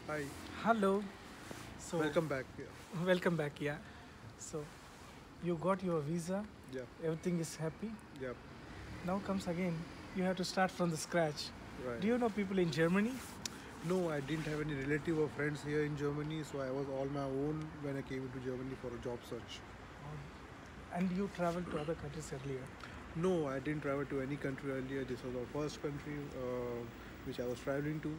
Hi, Hello. So, welcome back. Yeah, welcome back. Yeah. So, you got your visa. yeah, Everything is happy. yeah, Now comes again. You have to start from the scratch. right. Do you know people in Germany? No, I didn't have any relative or friends here in Germany, so I was all my own when I came into Germany for a job search. Or- And you traveled to other countries earlier. No, I didn't travel to any country earlier. This was our first country which I was traveling to.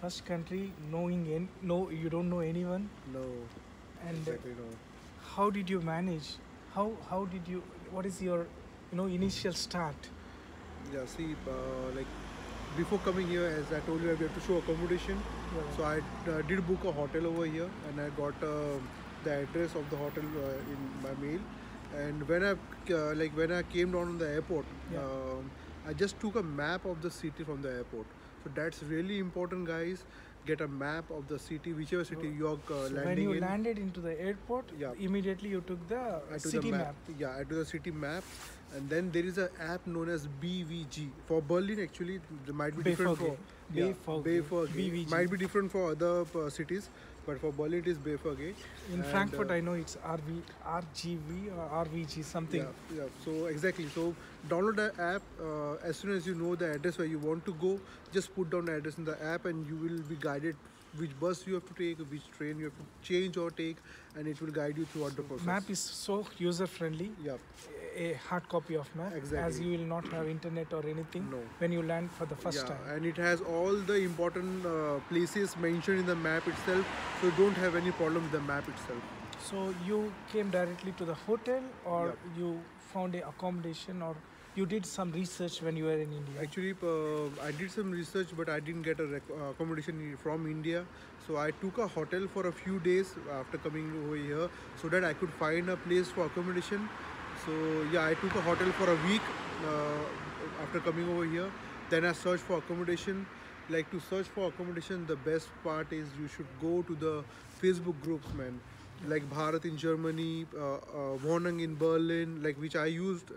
First country, no, you don't know anyone. No, And exactly no. how did you manage? How did you? What is your initial start? Yeah, see, like before coming here, as I told you, I have to show accommodation. You're So right. I did book a hotel over here, and I got the address of the hotel in my mail. And when I came down on the airport, Yeah. I just took a map of the city from the airport. So that's really important, guys. Get a map of the city, whichever city So, you're so when landing you in. landed into the airport, Yeah, immediately you took the I do the city map. map. Yeah, I do the city map, and then there is an app known as BVG for Berlin. Actually, it might be different for BVG, yeah BVG, BVG. Might be different for other cities, but for Berlin it is BVG. In And Frankfurt, I know it's RGV or RVG something. yeah. So exactly. So download the app. As soon as you know the address where you want to go, just put down the address in the app, and you will be guided which bus you have to take, which train you have to change or take, and it will guide you throughout the So process. map is so user friendly. Yeah, A hard copy of map, as exactly. you will not have internet or anything No. when you land for the first Yeah, time. and it has all the important places mentioned in the map itself, so you don't have any problem with the map itself. So you came directly to the hotel, or Yeah. you found a accommodation, or you did some research when you were in India. Actually, I did some research, but I didn't get a accommodation from India. So I took a hotel for a few days after coming over here, so that I could find a place for accommodation. So yeah, I took a hotel for a week after coming over here. Then I searched for accommodation. Like to search for accommodation, the best part is you should go to the Facebook groups, man. Like Bharat in Germany, Wohnung in Berlin, like which I used,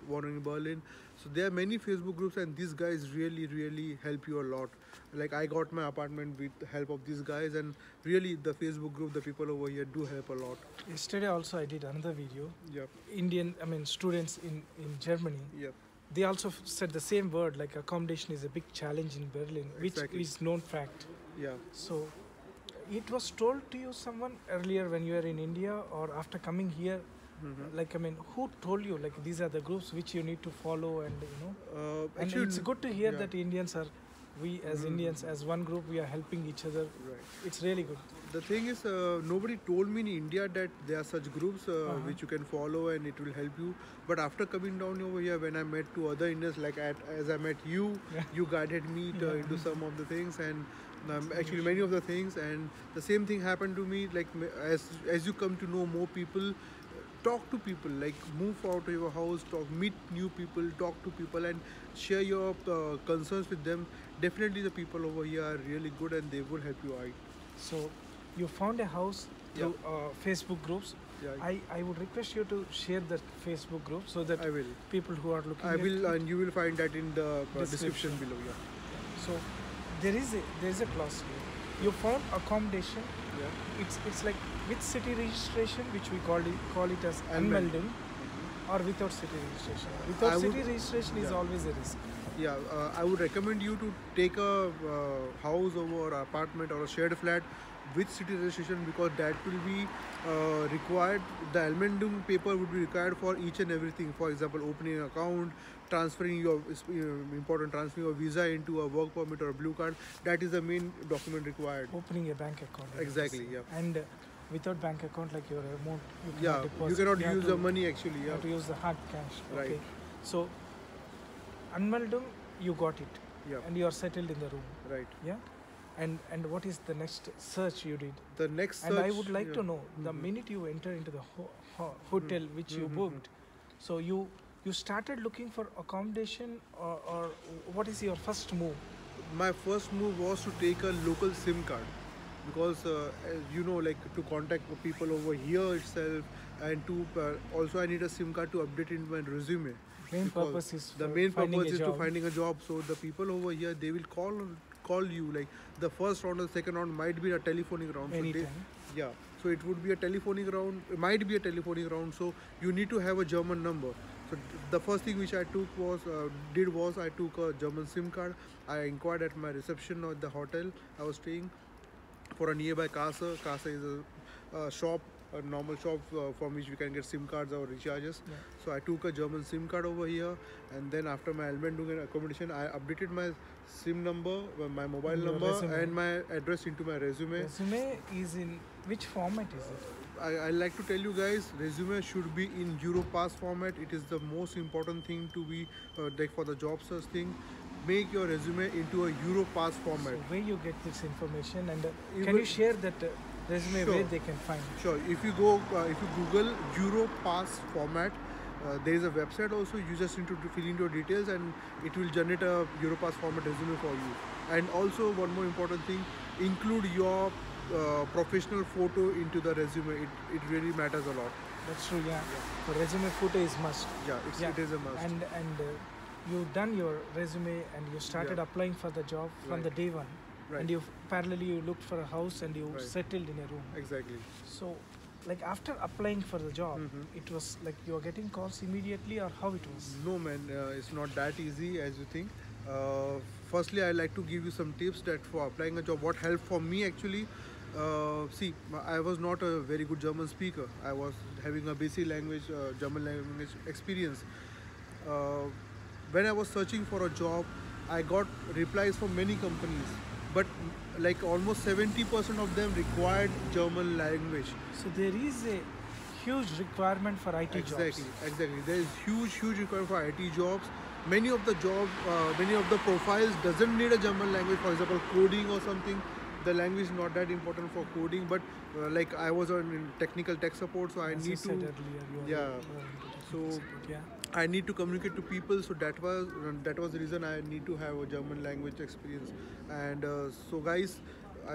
Wohnung in Berlin. So there are many Facebook groups, and these guys really help you a lot. Like I got my apartment with the help of these guys, and really the Facebook group, the people over here do help a lot. Yesterday also I did another video. Yep, Students in Germany, yep, they also said the same word, like accommodation is a big challenge in Berlin, which exactly. is known fact. Yeah. So it was told to you someone earlier when you were in India, or after coming here, who told you like these are the groups which you need to follow, and Actually, it's good to hear yeah. that Indians are, we as Indians, as one group, we are helping each other. Right. It's really good. The thing is, nobody told me in India that there are such groups which you can follow and it will help you. But after coming down over here, when I met two other Indians, like as I met you, Yeah. you guided me into some of the things, and actually many of the things. And the same thing happened to me. Like as you come to know more people, talk to people, like move out of your house, talk, meet new people, talk to people, and share your concerns with them. Definitely the people over here are really good, and they will help you out. So you found a house through Facebook groups. Yeah, I would request you to share that Facebook group so that I will. people who are looking I at will, and you will find that in the Description. description below. Yeah. So there is a clause here. You found accommodation. Yeah. It's like with city registration, which we call it as Anmeld. Anmeldung, or without city registration. I Without would- city registration is yeah. always a risk. Yeah, I would recommend you to take a house or apartment or a shared flat with city registration, because that will be required. The Almendum paper would be required for each and everything. For example, opening an account, transferring your important transferring your visa into a work permit or a blue card. That is the main document required. Opening a bank account. I have to Exactly. say. Yeah. And without bank account, like your amount, you cannot Yeah. deposit. You cannot have use to- the money actually. You Yeah. have to use the hard cash. Right. Okay. So Anmeldung, you got it, Yeah. and you are settled in the room. Right. Yeah. And what is the next search you did? The next And I search- would like yeah. to know the minute you enter into the hotel which you booked. So you started looking for accommodation, or what is your first move? My first move was to take a local SIM card, because as you know, like to contact the people over here itself, and to also I need a SIM card to update in my resume. Main Because purpose is the for main finding purpose a is to job. finding a job. So the people over here, they will call you. Like the first round or second round might be a telephonic round. Anytime. Yeah. So it would be a telephonic round. It might be a telephonic round. So you need to have a German number. So the first thing which I was I took a German SIM card. I inquired at my reception at the hotel I was staying for a nearby Casa. Casa is a shop, a normal shop from which we can get SIM cards or recharges. Yeah. So I took a German SIM card over here, and then after my Elmendungen accommodation, I updated my SIM number, my mobile Your number, resume. and my address into my resume. Resume is in which format is it? I like to tell you guys, resume should be in Europass format. It is the most important thing to be like for the job search thing. Make your resume into a Europass format. So where you get this information, and You can will- you share that resume Sure. where they can find? Sure. If you Google Europass format, there is a website also. You just need to fill in your details, and it will generate a Europass format resume for you. And also, one more important thing: include your professional photo into the resume. It really matters a lot. That's true. Yeah. The resume photo is must. Yeah, it is a must. And you done your resume and you started Yeah. applying for the job from Right. the day one. Right. And you parallelly you looked for a house and you Right. settled in a room. Exactly. So, like after applying for the job, Mhm. it was like you were getting calls immediately, or how it was? No, man, it's not that easy as you think. Firstly, I like to give you some tips that for applying a job, what helped for me actually. See, I was not a very good German speaker. I was having a basic language, German language experience. When I was searching for a job, I got replies from many companies, but like almost 70% of them required German language. So there is a huge requirement for IT Exactly, jobs. exactly. There is huge requirement for IT jobs. Many of the many of the profiles doesn't need a German language. For example, coding or something. The language is not that important for coding, but like I was in technical tech support, so I As you need said to. earlier, you are Yeah. into technical So- support, yeah. I need to communicate to people, so that was the reason I need to have a German language experience. And so, guys,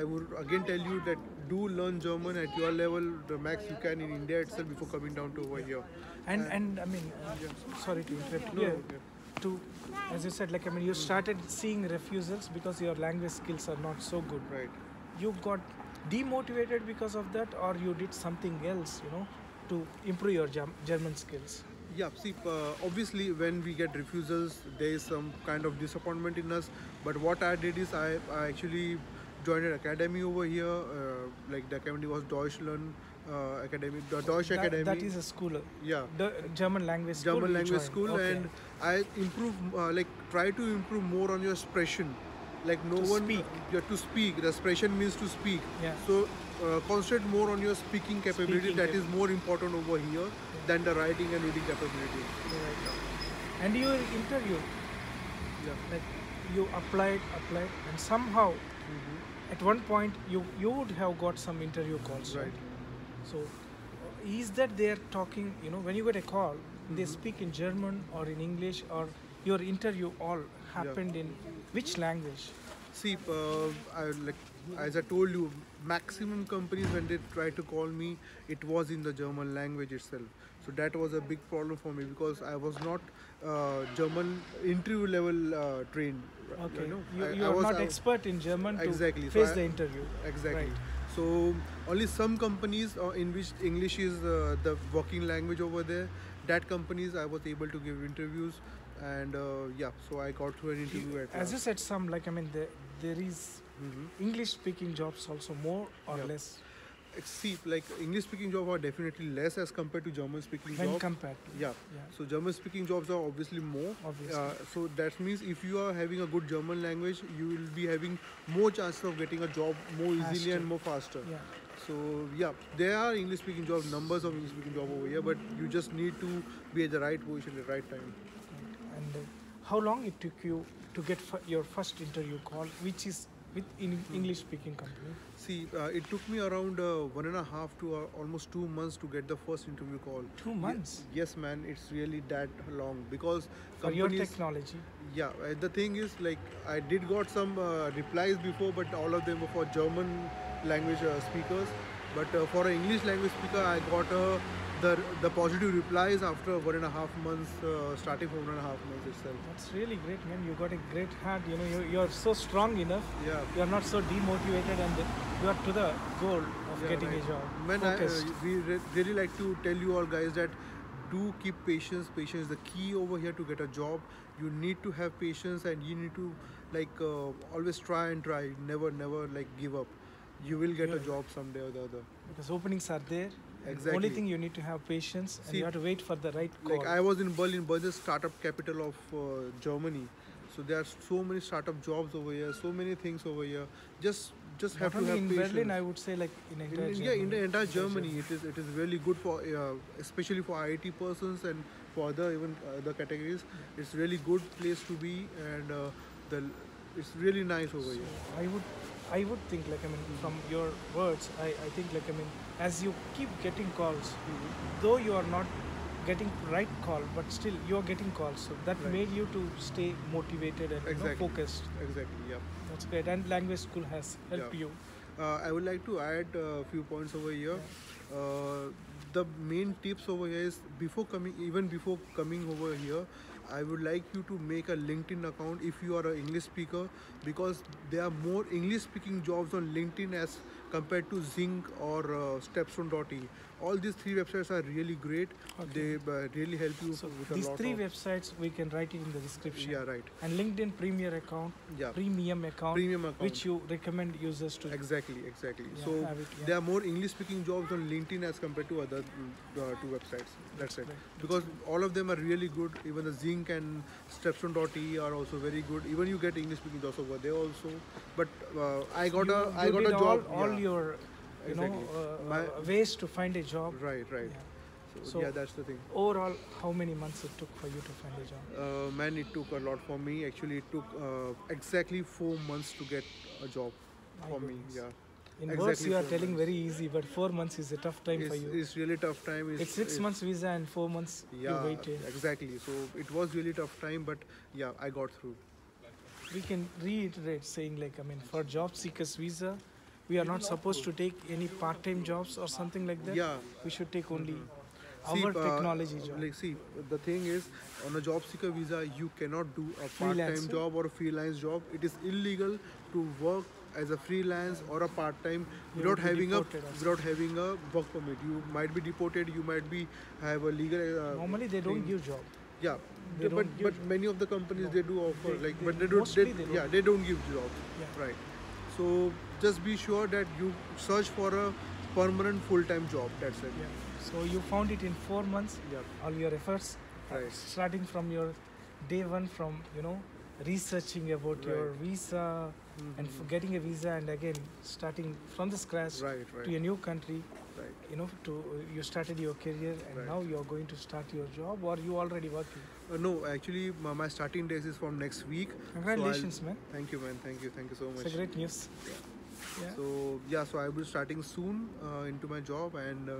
I would again tell you that do learn German at your level, the max you can in India itself before coming down to over here. And I mean, sorry to interrupt. No, Yeah. okay. To, as you said, like I mean, you started seeing refusals because your language skills are not so good. Right. You got demotivated because of that, or you did something else, to improve your German skills. Yeah, see, obviously when we get refusals, there is some kind of disappointment in us. But what I did is I actually joined an academy over here. Like the academy was Deutschland Academy, the Deutsch Academy. That is a school. Yeah. The German language school. German you language joined. school, Okay. and I try to improve more on your expression. Like no To one, speak. Yeah, to speak. The expression means to speak. Yeah. So concentrate more on your speaking capability. Speaking That is more important over here than the writing and reading capability. Right. And your interview, Yeah. like you applied, and somehow at one point you would have got some interview calls, right? Right. So is that they are talking, when you get a call, they speak in German or in English, or your interview all happened in which language? See, as I told you, maximum companies when they try to call me, it was in the German language itself. So that was a big problem for me because I was not German interview level trained. Okay, I you are was- not expert in German Exactly. to So face I- the interview. Exactly. Right. So only some companies in which English is the working language over there. That companies I was able to give interviews, and so I got through an interview at As you last. said, there is English speaking jobs also more or Yeah. less See, like English speaking jobs are definitely less as compared to German speaking when jobs. compared to. Yeah. Yeah. So German speaking jobs are obviously more. Obviously. So that means if you are having a good German language, you will be having more chances of getting a job more easily Faster. and more faster. Yeah. So there are English speaking jobs, numbers of English speaking jobs over here, but you just need to be at the right position at the right time. Right. And how long it took you to get your first interview call, which is with English speaking company? See, it took me around 1.5 to almost 2 months to get the first interview call. 2 months Yes, man, it's really that long because for your companies. technology. Yeah, the thing is, like, I did got some replies before, but all of them were for German language speakers. But for an English language speaker, I got the positive replies after 1.5 months, starting from 1.5 months itself. That's really great, man. You got a great heart. You know, you're so strong enough. Yeah. You're not so demotivated, and you are to the goal of Yeah, getting right. a job. Man, Focused. we really like to tell you all guys that do keep patience. Patience is the key over here to get a job. You need to have patience, and you need to always try and try. Never like give up. You will get a Yeah. job someday or the other. Because openings are there. And Exactly. only thing you need to have patience, and See, you have to wait for the right call. Like I was in Berlin. Berlin is startup capital of Germany. So there are so many startup jobs over here. So many things over here. Just have Not to only have in patience. Berlin, I would say, like in entire In Germany. the entire Germany, it is really good for especially for IT persons and for other even other categories. It's really good place to be, and the it's really nice over here. I would think, like, I mean, from your words, I think, like, I mean, as you keep getting calls, though you are not getting right call, but still you are getting calls. So that Right. made you to stay motivated and Exactly. focused. Exactly. Yeah. That's great. And language school has helped Yeah. you. I would like to add a few points over here. The main tips over here is before coming over here, I would like you to make a LinkedIn account if you are an English speaker, because there are more English speaking jobs on LinkedIn as compared to Zinc or Stepstone.e. All these three websites are really great. Okay. They really help you So with a these lot three of. websites we can write it in the description. Yeah, right. And LinkedIn Premier account, Yeah. premium account, Premium account. which you recommend users to. Exactly. Yeah, So have it, yeah. there are more English speaking jobs on LinkedIn as compared to other two websites. That's it. great. Because all of them are really good. Even the Zinc and Stepstone.e are also very good. Even you get English speaking jobs over there also. But I got You a did job. all yeah. your Exactly. ways to find a job. Right. Yeah. So, So- yeah, that's the thing. Overall, how many months it took for you to find a job? Man, it took a lot for me. Actually, it took exactly 4 months to get a job My for me. goodness. Yeah. In Exactly words, you are 4 telling months. very easy, but 4 months is a tough time for you. It's really tough time. It's 6 months visa and 4 months you Yeah, waited. exactly. So it was really tough time, but yeah, I got through. We can reiterate saying, like, I mean, for job seekers visa, we are not supposed to take any part-time jobs or something like that. Yeah. We should take only See, our technology job. Like, see, the thing is, on a job seeker visa, you cannot do a part-time Freelancer? job or a freelance job. It is illegal to work as a freelance or a part-time You without will be having deported also. having a work permit. You might be deported. You might be have a legal. Normally, they don't thing. give job. Yeah, They don't but give- many of the companies No. they do offer They- like, they- but they don't. mostly they don't. Yeah, they don't give jobs. Yeah. Right. So just be sure that you search for a permanent full-time job. That's it. Yeah. So you found it in 4 months. Yeah. All your efforts, Right. starting from your day one, from researching about your Right. visa and for getting a visa, and again starting from the scratch Right. to a Right. new country. Right. You started your career, and Right. now you are going to start your job, or you already working. No, actually, my starting days is from next week. Congratulations, man. Thank you, man. Thank you so much. It's a great news. Yeah. So I will be starting soon into my job, and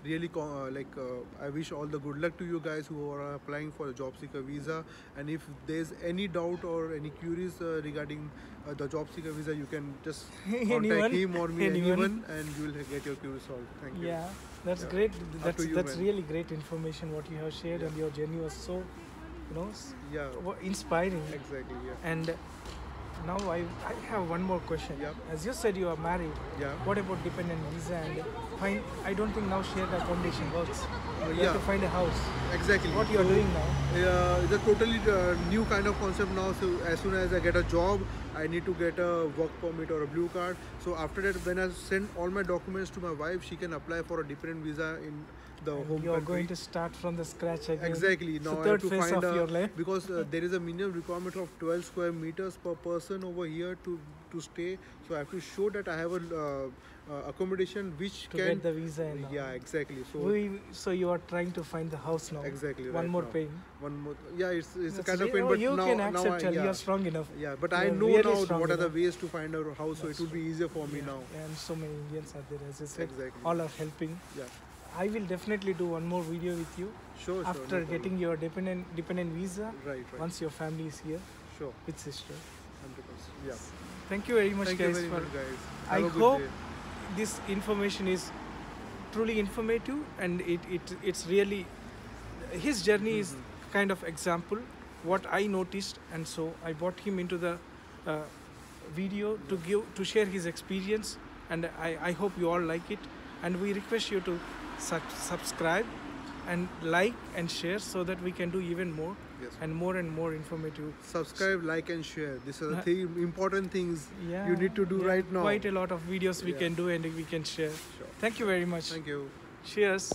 really I wish all the good luck to you guys who are applying for the job seeker visa. And if there's any doubt or any queries regarding the job seeker visa, you can just contact Anyone? him or me, Anyone? and you will get your queries solved. Thank you. Yeah, that's Yeah. great. Up That's to you, that's man. really great information what you have shared, Yeah. and your journey was so, Yeah. inspiring. Exactly. Yeah. And now I have one more question. Yep. As you said, you are married. Yeah. What about dependent visa and find? I don't think now shared accommodation works. You have yeah. to find a house. Exactly. What you are So, doing now? It's a totally new kind of concept now. So as soon as I get a job, I need to get a work permit or a blue card. So after that, when I send all my documents to my wife, she can apply for a dependent visa in the home You are country. going to start from the scratch again. Exactly. It's Now the I third have to phase find of your life. because there is a minimum requirement of 12 square meters per person over here to stay. So I have to show that I have a accommodation which To can. get the visa and all. Yeah, exactly. So you are trying to find the house now. Exactly. One right more now. pain. One more. Yeah, it's a That's kind of re- pain, oh, but you now can now accept her. yeah. You are strong enough. Yeah, but You I are know really now strong what are the enough. ways to find a house, so it would be easier for me now. And so many Indians are there, as I said. Exactly. All are helping. Yeah, I will definitely do one more video with you sure. after no problem. getting your dependent visa. Right. Once your family is here Sure. with sister. 100%. Yeah. Thank you very much, Thank guys. you very much, guys. I Have a good hope day. this information is truly informative, and it's really, his journey is kind of example what I noticed, and so I brought him into the video to share his experience, and I hope you all like it, and we request you to subscribe and like and share so that we can do even more. Yes. And more informative. Subscribe, like, and share. These are the important things Yeah, you need to do right now. Quite a lot of videos we Yeah. can do and we can share. Sure. Thank you very much. Thank you. Cheers.